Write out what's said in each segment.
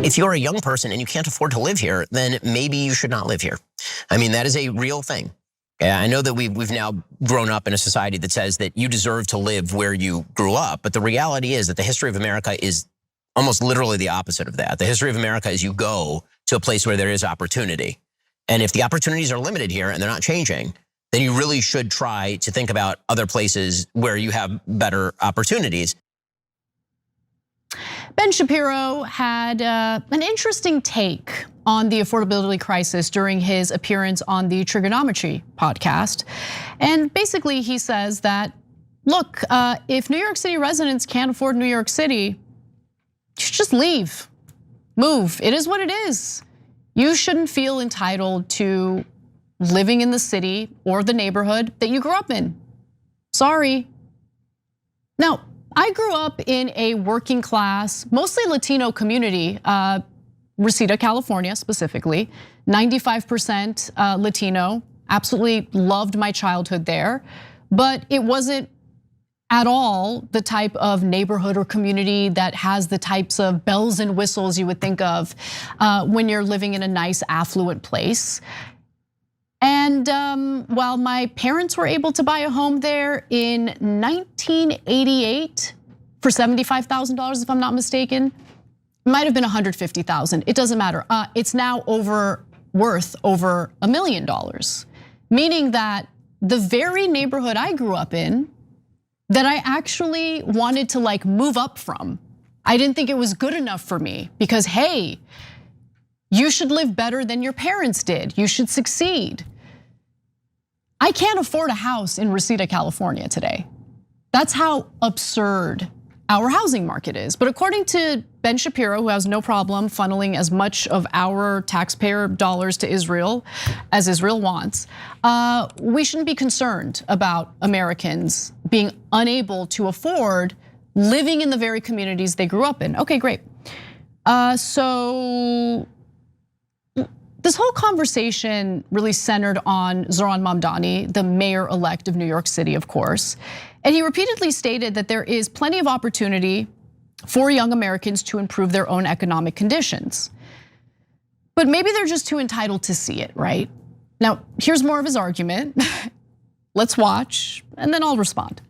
If you're a young person and you can't afford to live here, then maybe you should not live here. I mean, that is a real thing. I know that we've now grown up in a society that says that you deserve to live where you grew up. But the reality is that the history of America is almost literally the opposite of that. The history of America is you go to a place where there is opportunity. And if the opportunities are limited here and they're not changing, then you really should try to think about other places where you have better opportunities. Ben Shapiro had an interesting take on the affordability crisis during his appearance on the Trigonometry podcast. And basically he says that, look, if New York City residents can't afford New York City, you should just leave, move. It is what it is. You shouldn't feel entitled to living in the city or the neighborhood that you grew up in. Sorry. Now, I grew up in a working class, mostly Latino community, Reseda, California specifically, 95% Latino, absolutely loved my childhood there, but it wasn't at all the type of neighborhood or community that has the types of bells and whistles you would think of when you're living in a nice affluent place. And while my parents were able to buy a home there in 1988 for $75,000, if I'm not mistaken, it might have been $150,000. It doesn't matter. It's now worth over $1 million, meaning that the very neighborhood I grew up in, that I actually wanted to move up from, I didn't think it was good enough for me because, hey, you should live better than your parents did. You should succeed. I can't afford a house in Reseda, California today. That's how absurd our housing market is. But according to Ben Shapiro, who has no problem funneling as much of our taxpayer dollars to Israel as Israel wants, we shouldn't be concerned about Americans being unable to afford living in the very communities they grew up in. Okay, great. So this whole conversation really centered on Zohran Mamdani, the mayor-elect of New York City, of course. And he repeatedly stated that there is plenty of opportunity for young Americans to improve their own economic conditions. But maybe they're just too entitled to see it, right? Now, here's more of his argument. Let's watch, and then I'll respond.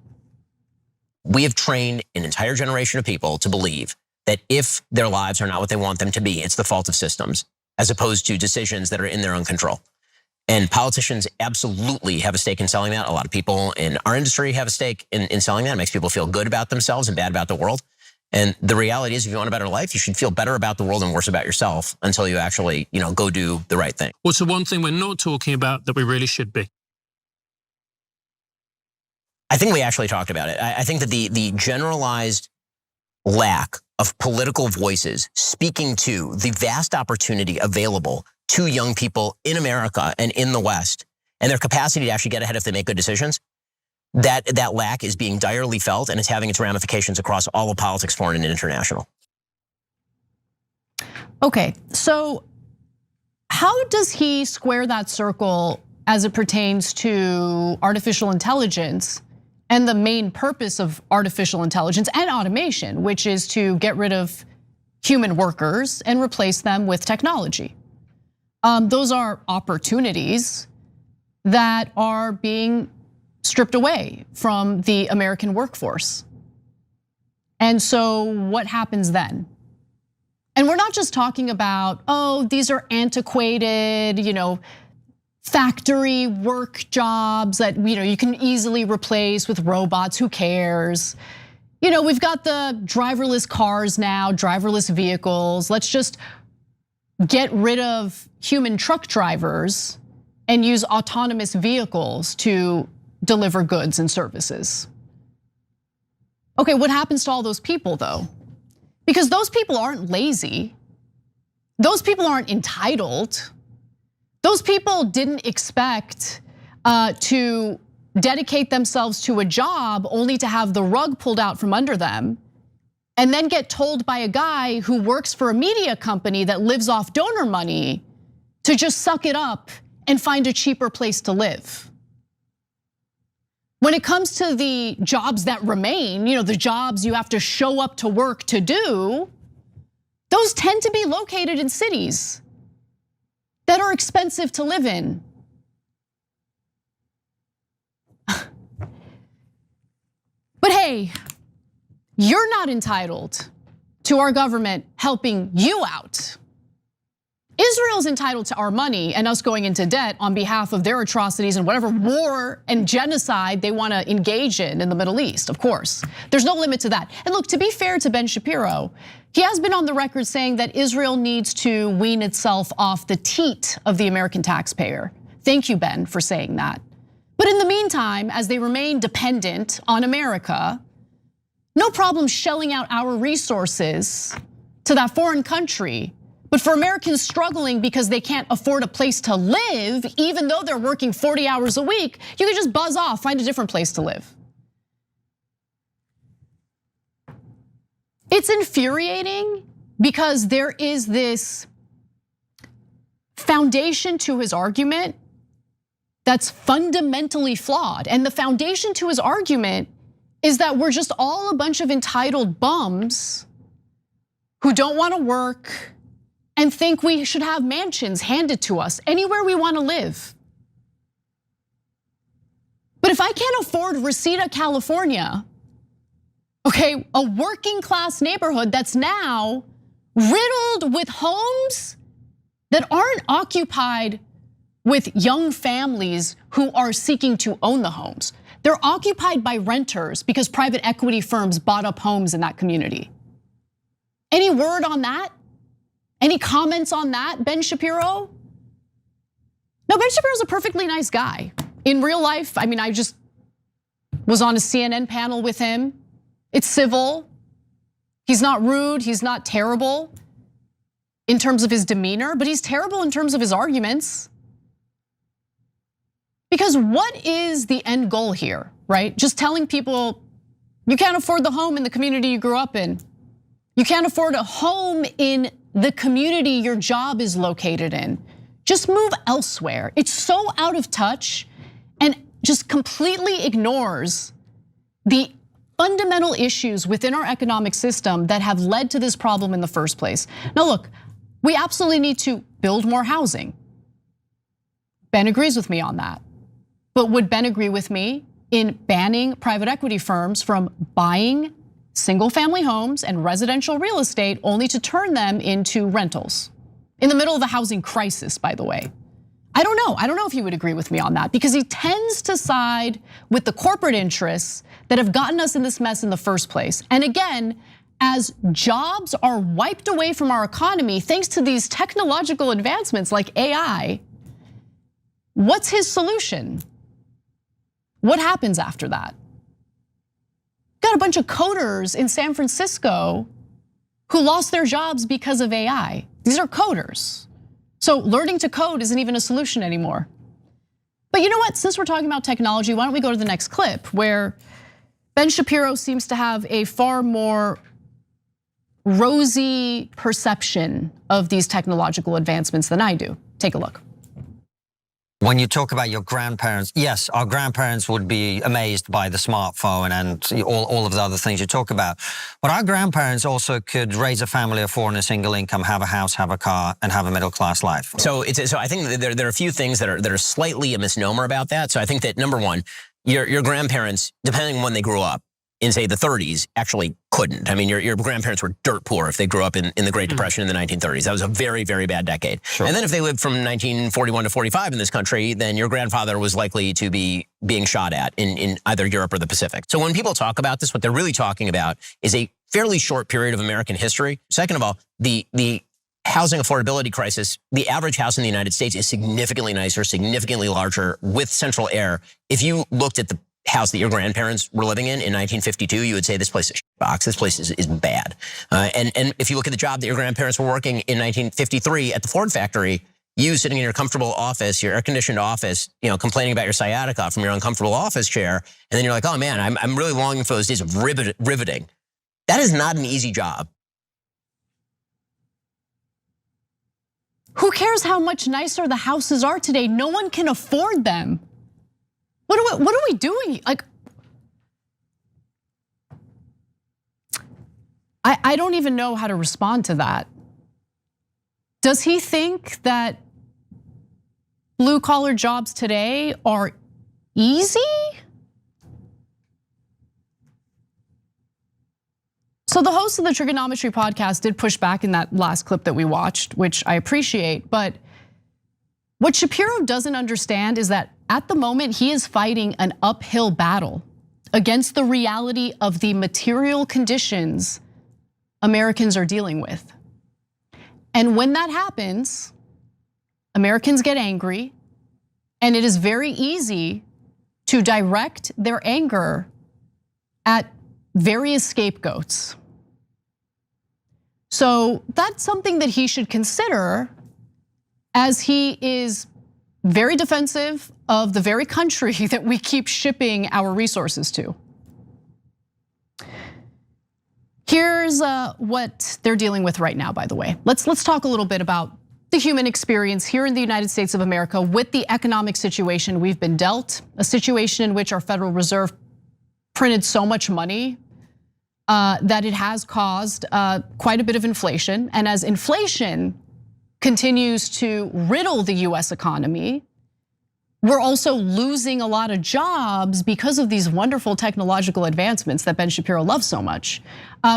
We have trained an entire generation of people to believe that if their lives are not what they want them to be, it's the fault of systems, as opposed to decisions that are in their own control. And politicians absolutely have a stake in selling that. A lot of people in our industry have a stake in selling that. It makes people feel good about themselves and bad about the world. And the reality is, if you want a better life, you should feel better about the world and worse about yourself until you actually, go do the right thing. What's the one thing we're not talking about that we really should be? I think we actually talked about it. I think that the generalized lack of political voices speaking to the vast opportunity available to young people in America and in the West, and their capacity to actually get ahead if they make good decisions, that lack is being direly felt, and it's having its ramifications across all of politics, foreign and international. Okay, so how does he square that circle as it pertains to artificial intelligence and the main purpose of artificial intelligence and automation, which is to get rid of human workers and replace them with technology? Those are opportunities that are being stripped away from the American workforce. And so what happens then? And we're not just talking about, these are antiquated, factory work jobs that you can easily replace with robots, who cares? We've got the driverless cars now, driverless vehicles. Let's just get rid of human truck drivers and use autonomous vehicles to deliver goods and services. Okay, what happens to all those people though? Because those people aren't lazy. Those people aren't entitled. Those people didn't expect to dedicate themselves to a job only to have the rug pulled out from under them, and then get told by a guy who works for a media company that lives off donor money to just suck it up and find a cheaper place to live. When it comes to the jobs that remain, the jobs you have to show up to work to do, those tend to be located in cities that are expensive to live in. But hey, you're not entitled to our government helping you out. Israel's entitled to our money and us going into debt on behalf of their atrocities and whatever war and genocide they want to engage in the Middle East, of course. There's no limit to that. And look, to be fair to Ben Shapiro, he has been on the record saying that Israel needs to wean itself off the teat of the American taxpayer. Thank you, Ben, for saying that. But in the meantime, as they remain dependent on America, no problem shelling out our resources to that foreign country. But for Americans struggling because they can't afford a place to live, even though they're working 40 hours a week, you can just buzz off, find a different place to live. It's infuriating because there is this foundation to his argument that's fundamentally flawed. And the foundation to his argument is that we're just all a bunch of entitled bums who don't want to work and think we should have mansions handed to us anywhere we want to live. But if I can't afford Reseda, California, okay, a working class neighborhood that's now riddled with homes that aren't occupied with young families who are seeking to own the homes. They're occupied by renters because private equity firms bought up homes in that community. Any word on that? Any comments on that, Ben Shapiro? No, Ben Shapiro's a perfectly nice guy. In real life, I mean, I just was on a CNN panel with him. It's civil. He's not rude, he's not terrible in terms of his demeanor, but he's terrible in terms of his arguments. Because what is the end goal here, right? Just telling people you can't afford the home in the community you grew up in. You can't afford a home in the community your job is located in. Just move elsewhere. It's so out of touch and just completely ignores the fundamental issues within our economic system that have led to this problem in the first place. Now look, we absolutely need to build more housing. Ben agrees with me on that. But would Ben agree with me in banning private equity firms from buying single family homes and residential real estate only to turn them into rentals? In the middle of the housing crisis, by the way. I don't know if he would agree with me on that because he tends to side with the corporate interests that have gotten us in this mess in the first place. And again, as jobs are wiped away from our economy thanks to these technological advancements like AI, what's his solution? What happens after that? Got a bunch of coders in San Francisco who lost their jobs because of AI. These are coders. So learning to code isn't even a solution anymore. But you know what? Since we're talking about technology, why don't we go to the next clip where Ben Shapiro seems to have a far more rosy perception of these technological advancements than I do. Take a look. When you talk about your grandparents, yes, our grandparents would be amazed by the smartphone and all of the other things you talk about. But our grandparents also could raise a family of four on a single income, have a house, have a car, and have a middle-class life. So I think there are a few things that are slightly a misnomer about that. So I think that number one, your grandparents, depending on when they grew up, in say the 30s, actually couldn't. I mean, your grandparents were dirt poor if they grew up in the Great Depression in the 1930s. That was a very, very bad decade. Sure. And then if they lived from 1941 to 45 in this country, then your grandfather was likely to be being shot at in either Europe or the Pacific. So when people talk about this, what they're really talking about is a fairly short period of American history. Second of all, the housing affordability crisis, the average house in the United States is significantly nicer, significantly larger with central air. If you looked at the house that your grandparents were living in 1952, you would say this place is a box. This place is bad. And if you look at the job that your grandparents were working in 1953 at the Ford factory, you sitting in your comfortable office, your air-conditioned office, complaining about your sciatica from your uncomfortable office chair, and then you're like, oh man, I'm really longing for those days of riveting. That is not an easy job. Who cares how much nicer the houses are today? No one can afford them. What are we doing? Like, I don't even know how to respond to that. Does he think that blue-collar jobs today are easy? So the host of the Trigonometry podcast did push back in that last clip that we watched, which I appreciate. But what Shapiro doesn't understand is that at the moment he is fighting an uphill battle against the reality of the material conditions Americans are dealing with. And when that happens, Americans get angry, and it is very easy to direct their anger at various scapegoats. So that's something that he should consider, as he is very defensive of the very country that we keep shipping our resources to. Here's what they're dealing with right now, by the way. Let's talk a little bit about the human experience here in the United States of America with the economic situation we've been dealt, a situation in which our Federal Reserve printed so much money that it has caused quite a bit of inflation. And as inflation continues to riddle the US economy, we're also losing a lot of jobs because of these wonderful technological advancements that Ben Shapiro loves so much.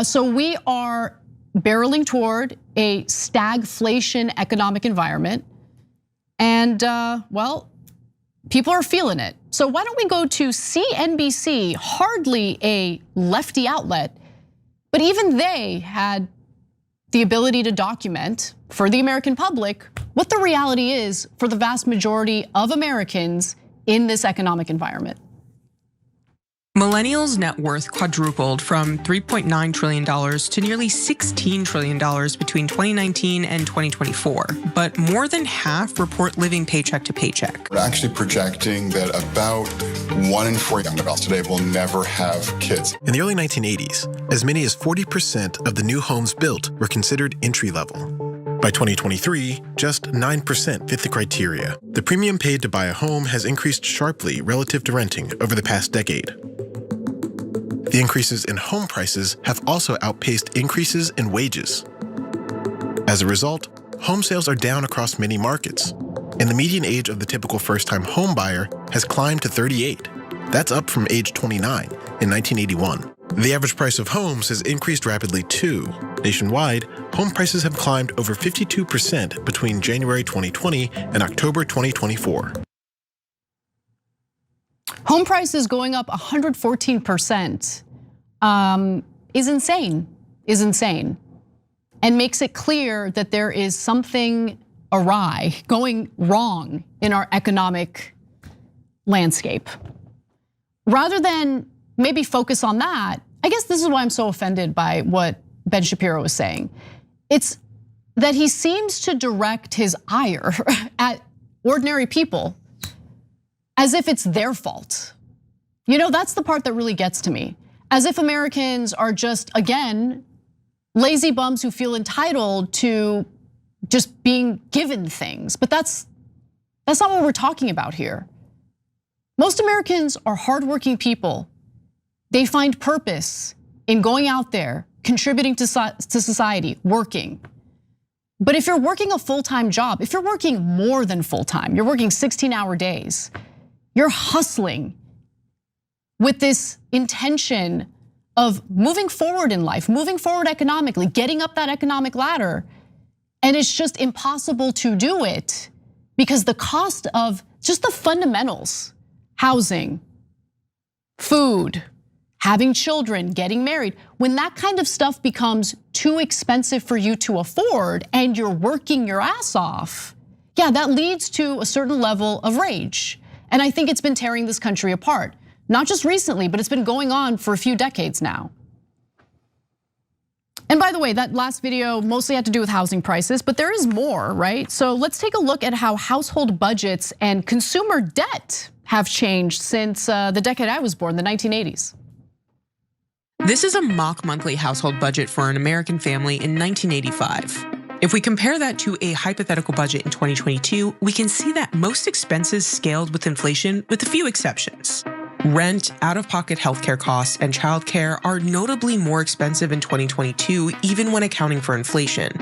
So we are barreling toward a stagflation economic environment. And well, people are feeling it. So why don't we go to CNBC, hardly a lefty outlet, but even they had the ability to document for the American public what the reality is for the vast majority of Americans in this economic environment. Millennials' net worth quadrupled from $3.9 trillion to nearly $16 trillion between 2019 and 2024, but more than half report living paycheck to paycheck. We're actually projecting that about 1 in 4 young adults today will never have kids. In the early 1980s, as many as 40% of the new homes built were considered entry-level. By 2023, just 9% fit the criteria. The premium paid to buy a home has increased sharply relative to renting over the past decade. The increases in home prices have also outpaced increases in wages. As a result, home sales are down across many markets, and the median age of the typical first-time home buyer has climbed to 38. That's up from age 29 in 1981. The average price of homes has increased rapidly too. Nationwide, home prices have climbed over 52% between January 2020 and October 2024. Home prices going up 114% is insane, and makes it clear that there is something awry, going wrong in our economic landscape. Rather than maybe focus on that, I guess this is why I'm so offended by what Ben Shapiro is saying. It's that he seems to direct his ire at ordinary people as if it's their fault. You know, that's the part that really gets to me. As if Americans are just, again, lazy bums who feel entitled to just being given things. But that's not what we're talking about here. Most Americans are hardworking people. They find purpose in going out there, contributing to society, working. But if you're working a full-time job, if you're working more than full-time, you're working 16-hour days, you're hustling with this intention of moving forward in life, moving forward economically, getting up that economic ladder. And it's just impossible to do it because the cost of just the fundamentals, housing, food, having children, getting married, when that kind of stuff becomes too expensive for you to afford and you're working your ass off, yeah, that leads to a certain level of rage. And I think it's been tearing this country apart. Not just recently, but it's been going on for a few decades now. And by the way, that last video mostly had to do with housing prices, but there is more, right? So let's take a look at how household budgets and consumer debt have changed since the decade I was born, the 1980s. This is a mock monthly household budget for an American family in 1985. If we compare that to a hypothetical budget in 2022, we can see that most expenses scaled with inflation, with a few exceptions. Rent, out-of-pocket healthcare costs, and childcare are notably more expensive in 2022, even when accounting for inflation.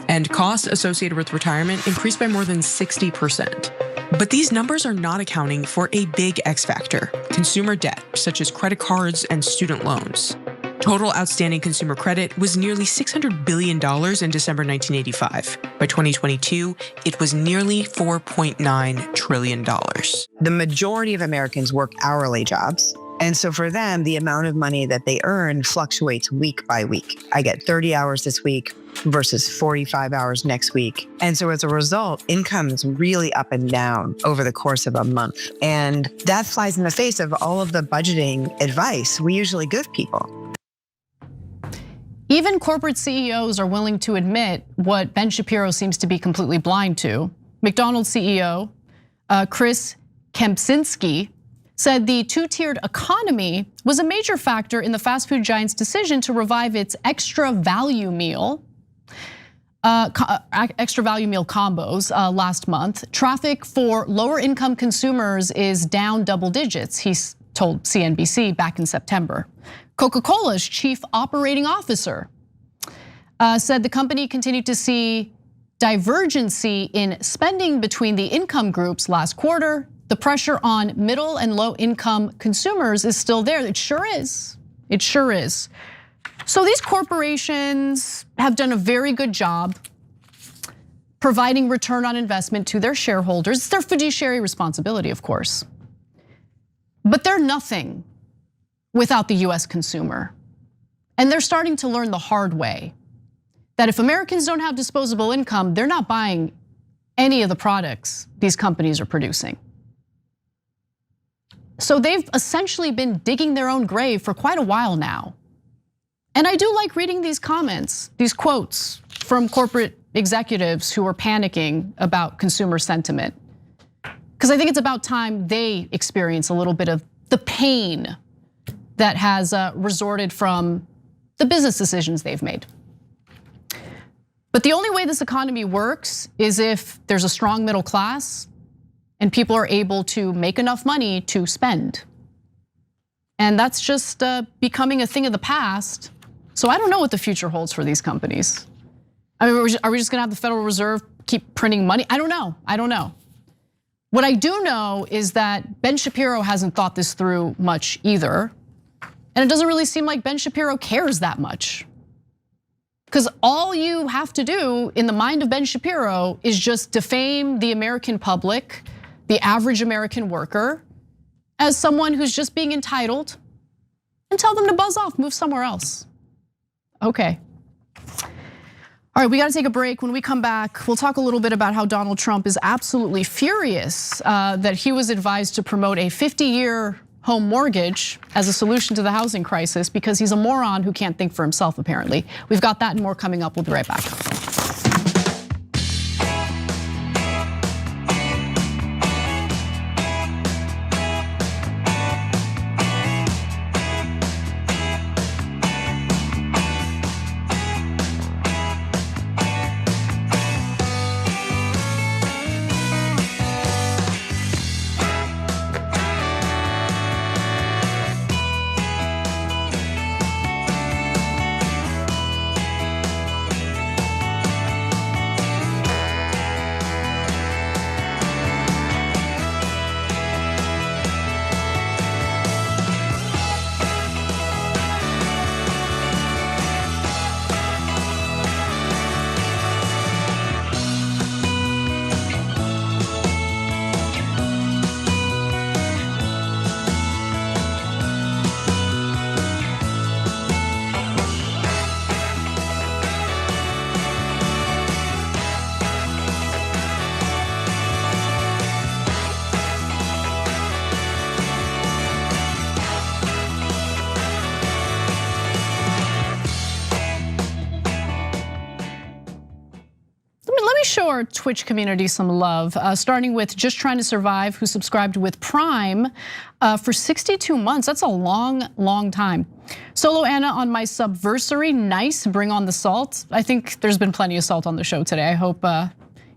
and costs associated with retirement increased by more than 60%. But these numbers are not accounting for a big X factor, consumer debt, such as credit cards and student loans. Total outstanding consumer credit was nearly $600 billion in December 1985. By 2022, it was nearly $4.9 trillion. The majority of Americans work hourly jobs. And so for them, the amount of money that they earn fluctuates week by week. I get 30 hours this week versus 45 hours next week. And so as a result, income is really up and down over the course of a month. And that flies in the face of all of the budgeting advice we usually give people. Even corporate CEOs are willing to admit what Ben Shapiro seems to be completely blind to. McDonald's CEO, Chris Kempczynski, said the two-tiered economy was a major factor in the fast food giant's decision to revive its extra value meal combos last month. Traffic for lower income consumers is down double digits, he told CNBC back in September. Coca-Cola's chief operating officer said the company continued to see divergency in spending between the income groups last quarter. The pressure on middle and low income consumers is still there. It sure is. It sure is. So these corporations have done a very good job providing return on investment to their shareholders. It's their fiduciary responsibility, of course. But they're nothing without the US consumer. And they're starting to learn the hard way that if Americans don't have disposable income, they're not buying any of the products these companies are producing. So they've essentially been digging their own grave for quite a while now. And I do like reading these comments, these quotes from corporate executives who are panicking about consumer sentiment. Because I think it's about time they experience a little bit of the pain that has resorted from the business decisions they've made. But the only way this economy works is if there's a strong middle class and people are able to make enough money to spend. And that's just becoming a thing of the past. So I don't know what the future holds for these companies. I mean, are we just gonna have the Federal Reserve keep printing money? I don't know. What I do know is that Ben Shapiro hasn't thought this through much either. And it doesn't really seem like Ben Shapiro cares that much. Because all you have to do in the mind of Ben Shapiro is just defame the American public, the average American worker, as someone who's just being entitled, and tell them to buzz off, move somewhere else. Okay. All right, we gotta take a break. When we come back, we'll talk a little bit about how Donald Trump is absolutely furious that he was advised to promote a 50-year home mortgage as a solution to the housing crisis because he's a moron who can't think for himself, apparently. We've got that and more coming up. We'll be right back. Show our Twitch community some love, starting with Just Trying to Survive, who subscribed with Prime for 62 months. That's a long, long time. Solo Anna on my subversary, nice, bring on the salt. I think there's been plenty of salt on the show today. I hope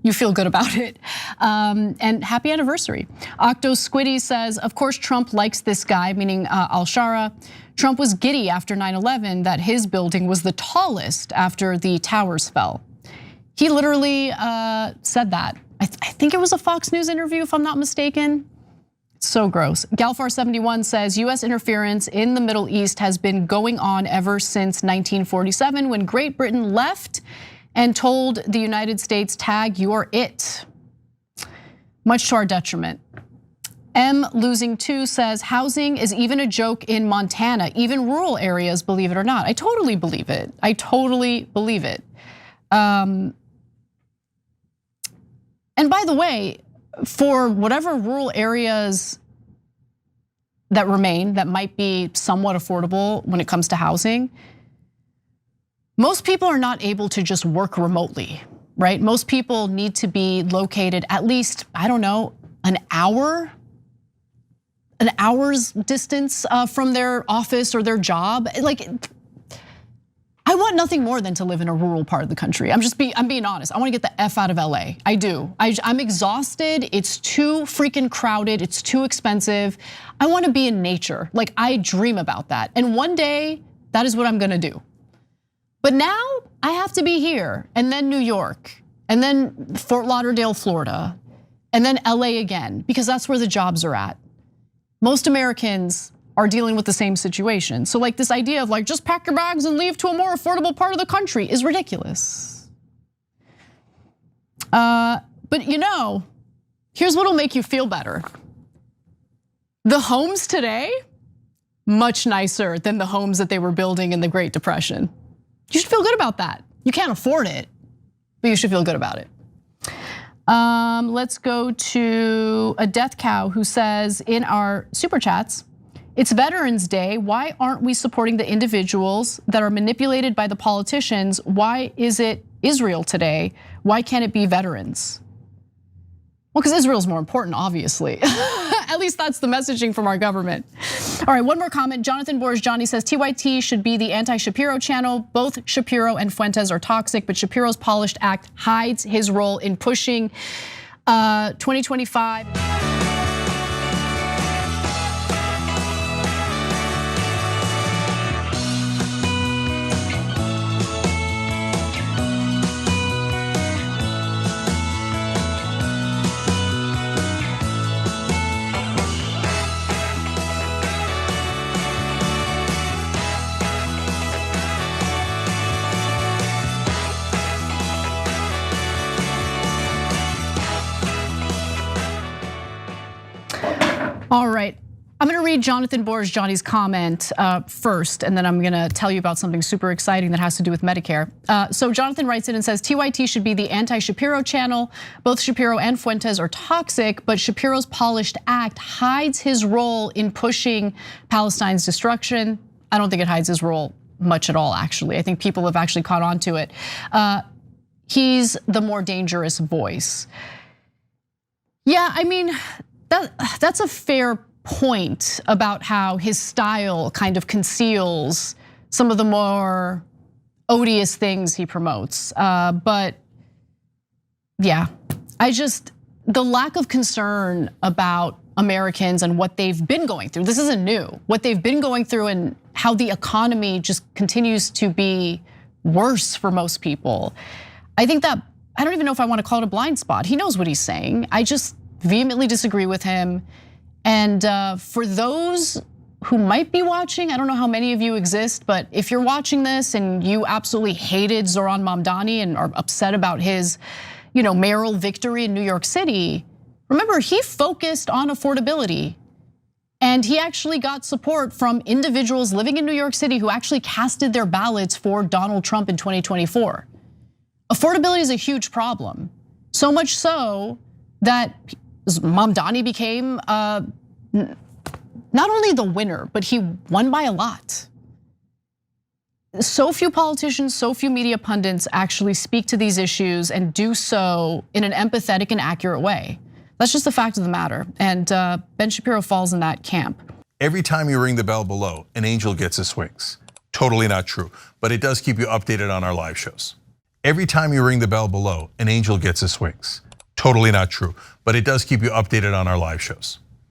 you feel good about it. And happy anniversary. Octo Squiddy says, of course Trump likes this guy, meaning Al-Shara. Trump was giddy after 9/11 that his building was the tallest after the towers fell. He literally said that. I think it was a Fox News interview, if I'm not mistaken. So gross. Galfar71 says US interference in the Middle East has been going on ever since 1947 when Great Britain left and told the United States, tag, you're it. Much to our detriment. M Losing 2 says housing is even a joke in Montana, even rural areas, believe it or not. I totally believe it. I totally believe it. And by the way, for whatever rural areas that remain that might be somewhat affordable when it comes to housing, most people are not able to just work remotely, right? Most people need to be located at least, I don't know, an hour's distance from their office or their job. Like, I want nothing more than to live in a rural part of the country. I'm being honest. I want to get the F out of LA. I do. I'm exhausted. It's too freaking crowded. It's too expensive. I want to be in nature. Like, I dream about that. And one day, that is what I'm gonna do. But now I have to be here, and then New York, and then Fort Lauderdale, Florida, and then LA again, because that's where the jobs are at. Most Americans are dealing with the same situation. So like this idea of like, just pack your bags and leave to a more affordable part of the country is ridiculous. But here's what'll make you feel better. The homes today, much nicer than the homes that they were building in the Great Depression. You should feel good about that. You can't afford it, but you should feel good about it. Let's go to a death cow who says in our super chats, it's Veterans Day. Why aren't we supporting the individuals that are manipulated by the politicians? Why is it Israel today? Why can't it be veterans? Well, because Israel's more important, obviously. At least that's the messaging from our government. All right, one more comment. Jonathan Johnny says TYT should be the anti-Shapiro channel. Both Shapiro and Fuentes are toxic, but Shapiro's polished act hides his role in pushing 2025. All right, I'm gonna read Jonathan Johnny's comment first, and then I'm gonna tell you about something super exciting that has to do with Medicare. So Jonathan writes in and says, TYT should be the anti-Shapiro channel. Both Shapiro and Fuentes are toxic, but Shapiro's polished act hides his role in pushing Palestine's destruction. I don't think it hides his role much at all, actually. I think people have actually caught on to it. He's the more dangerous voice. Yeah, I mean, that's a fair point about how his style kind of conceals some of the more odious things he promotes. But yeah, the lack of concern about Americans and what they've been going through. This isn't new. What they've been going through and how the economy just continues to be worse for most people. I think that, I don't even know if I want to call it a blind spot. He knows what he's saying. I just vehemently disagree with him. And for those who might be watching, I don't know how many of you exist, but if you're watching this and you absolutely hated Zoran Mamdani and are upset about his, mayoral victory in New York City, remember he focused on affordability. And he actually got support from individuals living in New York City who actually casted their ballots for Donald Trump in 2024. Affordability is a huge problem. So much so that Mamdani became not only the winner, but he won by a lot. So few politicians, so few media pundits actually speak to these issues and do so in an empathetic and accurate way. That's just the fact of the matter. And Ben Shapiro falls in that camp. Every time you ring the bell below, an angel gets his wings. Totally not true, but it does keep you updated on our live shows. Every time you ring the bell below, an angel gets his wings. Totally not true, but it does keep you updated on our live shows.